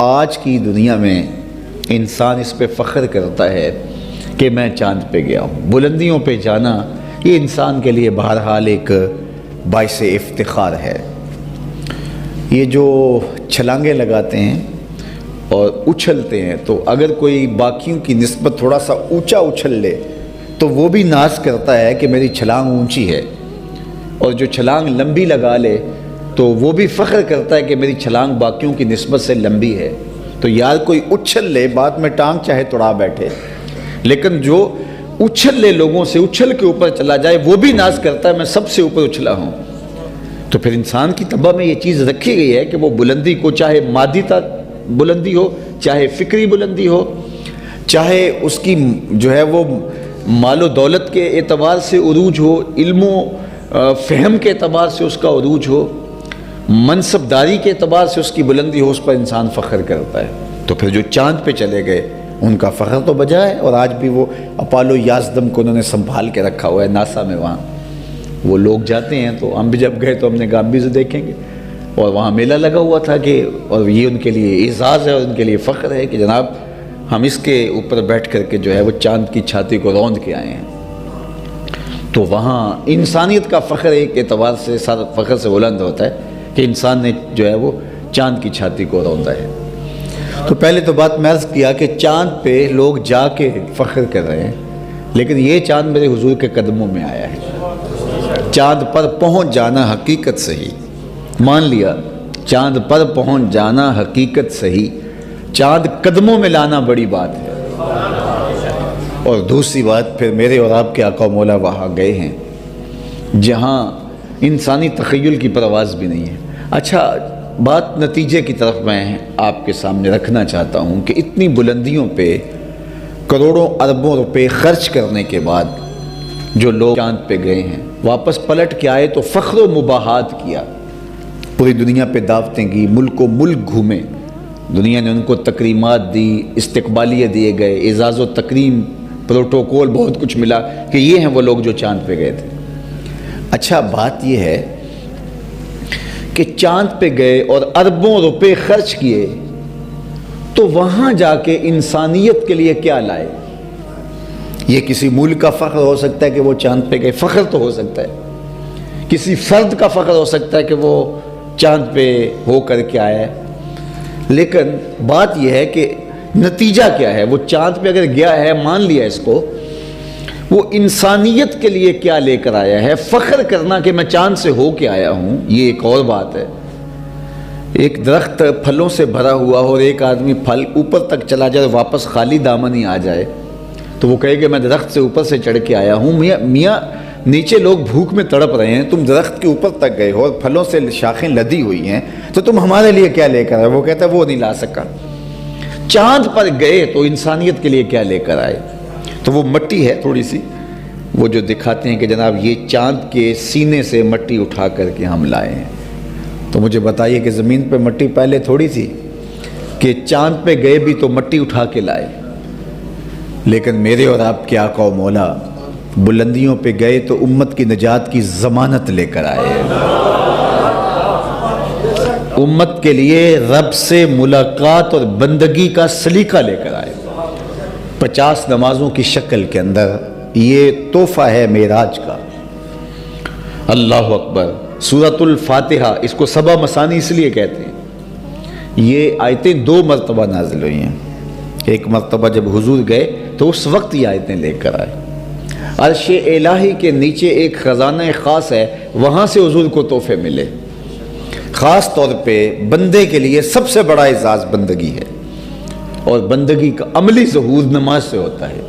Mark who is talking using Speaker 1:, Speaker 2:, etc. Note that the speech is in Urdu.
Speaker 1: آج کی دنیا میں انسان اس پہ فخر کرتا ہے کہ میں چاند پہ گیا ہوں۔ بلندیوں پہ جانا یہ انسان کے لیے بہرحال ایک باعث افتخار ہے۔ یہ جو چھلانگیں لگاتے ہیں اور اچھلتے ہیں، تو اگر کوئی باقیوں کی نسبت تھوڑا سا اونچا اچھل لے تو وہ بھی ناز کرتا ہے کہ میری چھلانگ اونچی ہے، اور جو چھلانگ لمبی لگا لے تو وہ بھی فخر کرتا ہے کہ میری چھلانگ باقیوں کی نسبت سے لمبی ہے۔ تو یار کوئی اچھل لے، بعد میں ٹانگ چاہے توڑا بیٹھے، لیکن جو اچھل لے لوگوں سے، اچھل کے اوپر چلا جائے، وہ بھی ناز کرتا ہے میں سب سے اوپر اچھلا ہوں۔ تو پھر انسان کی طبع میں یہ چیز رکھی گئی ہے کہ وہ بلندی کو، چاہے مادی بلندی ہو، چاہے فکری بلندی ہو، چاہے اس کی جو ہے وہ مال و دولت کے اعتبار سے عروج ہو، علم و فہم کے اعتبار سے اس کا عروج ہو، منصب داری کے اعتبار سے اس کی بلندی ہو، اس پر انسان فخر کرتا ہے۔ تو پھر جو چاند پہ چلے گئے ان کا فخر تو بجا ہے، اور آج بھی وہ اپالو 11 کو انہوں نے سنبھال کے رکھا ہوا ہے ناسا میں۔ وہاں وہ لوگ جاتے ہیں، تو ہم بھی جب گئے تو ہم نے کہا ہم بھی اسے دیکھیں گے، اور وہاں میلہ لگا ہوا تھا کہ، اور یہ ان کے لیے اعزاز ہے اور ان کے لیے فخر ہے کہ جناب ہم اس کے اوپر بیٹھ کر کے جو ہے وہ چاند کی چھاتی کو روند کے آئے ہیں۔ تو وہاں انسانیت کا فخر ایک اعتبار سے سارا فخر سے بلند ہوتا ہے کہ انسان نے جو ہے وہ چاند کی چھاتی کو روندا ہے۔ تو پہلے تو بات میں عرض کیا کہ چاند پہ لوگ جا کے فخر کر رہے ہیں، لیکن یہ چاند میرے حضور کے قدموں میں آیا ہے۔ چاند پر پہنچ جانا حقیقت صحیح، مان لیا، چاند پر پہنچ جانا حقیقت صحیح، چاند قدموں میں لانا بڑی بات ہے۔ اور دوسری بات، پھر میرے اور آپ کے آقا و مولا وہاں گئے ہیں جہاں انسانی تخیل کی پرواز بھی نہیں ہے۔ اچھا، بات نتیجے کی طرف میں آپ کے سامنے رکھنا چاہتا ہوں کہ اتنی بلندیوں پہ کروڑوں اربوں روپے خرچ کرنے کے بعد جو لوگ چاند پہ گئے ہیں، واپس پلٹ کے آئے تو فخر و مباحات کیا، پوری دنیا پہ دعوتیں کی، ملک و ملک گھومے، دنیا نے ان کو تکریمات دی، استقبالیہ دیے گئے، اعزاز و تکریم، پروٹوکول، بہت کچھ ملا کہ یہ ہیں وہ لوگ جو چاند پہ گئے تھے۔ اچھا، بات یہ ہے کہ چاند پہ گئے اور اربوں روپے خرچ کیے، تو وہاں جا کے انسانیت کے لیے کیا لائے؟ یہ کسی ملک کا فخر ہو سکتا ہے کہ وہ چاند پہ گئے، فخر تو ہو سکتا ہے، کسی فرد کا فخر ہو سکتا ہے کہ وہ چاند پہ ہو کر کے آیا ہے، لیکن بات یہ ہے کہ نتیجہ کیا ہے؟ وہ چاند پہ اگر گیا ہے، مان لیا اس کو، وہ انسانیت کے لیے کیا لے کر آیا ہے؟ فخر کرنا کہ میں چاند سے ہو کے آیا ہوں، یہ ایک اور بات ہے۔ ایک درخت پھلوں سے بھرا ہوا ہو اور ایک آدمی پھل اوپر تک چلا جائے اور واپس خالی دامن ہی آ جائے، تو وہ کہے کہ میں درخت سے اوپر سے چڑھ کے آیا ہوں۔ میاں نیچے لوگ بھوک میں تڑپ رہے ہیں، تم درخت کے اوپر تک گئے ہو اور پھلوں سے شاخیں لدی ہوئی ہیں، تو تم ہمارے لیے کیا لے کر آئے؟ وہ کہتا ہے وہ نہیں لا سکا۔ چاند پر گئے تو انسانیت کے لیے کیا لے کر آئے؟ تو وہ مٹی ہے تھوڑی سی، وہ جو دکھاتے ہیں کہ جناب یہ چاند کے سینے سے مٹی اٹھا کر کے ہم لائے ہیں۔ تو مجھے بتائیے کہ زمین پہ مٹی پہلے تھوڑی تھی کہ چاند پہ گئے بھی تو مٹی اٹھا کے لائے، لیکن میرے اور آپ کے آقا و مولا بلندیوں پہ گئے تو امت کی نجات کی ضمانت لے کر آئے، امت کے لیے رب سے ملاقات اور بندگی کا سلیقہ لے کر آئے، 50 نمازوں کی شکل کے اندر۔ یہ تحفہ ہے معراج کا۔ اللہ اکبر۔ سورۃ الفاتحہ، اس کو سبع مثانی اس لیے کہتے ہیں، یہ آیتیں 2 مرتبہ نازل ہوئی ہیں۔ ایک مرتبہ جب حضور گئے تو اس وقت یہ آیتیں لے کر آئے۔ عرش الہی کے نیچے ایک خزانہ خاص ہے، وہاں سے حضور کو تحفے ملے۔ خاص طور پہ بندے کے لیے سب سے بڑا اعزاز بندگی ہے، اور بندگی کا عملی ظہور نماز سے ہوتا ہے۔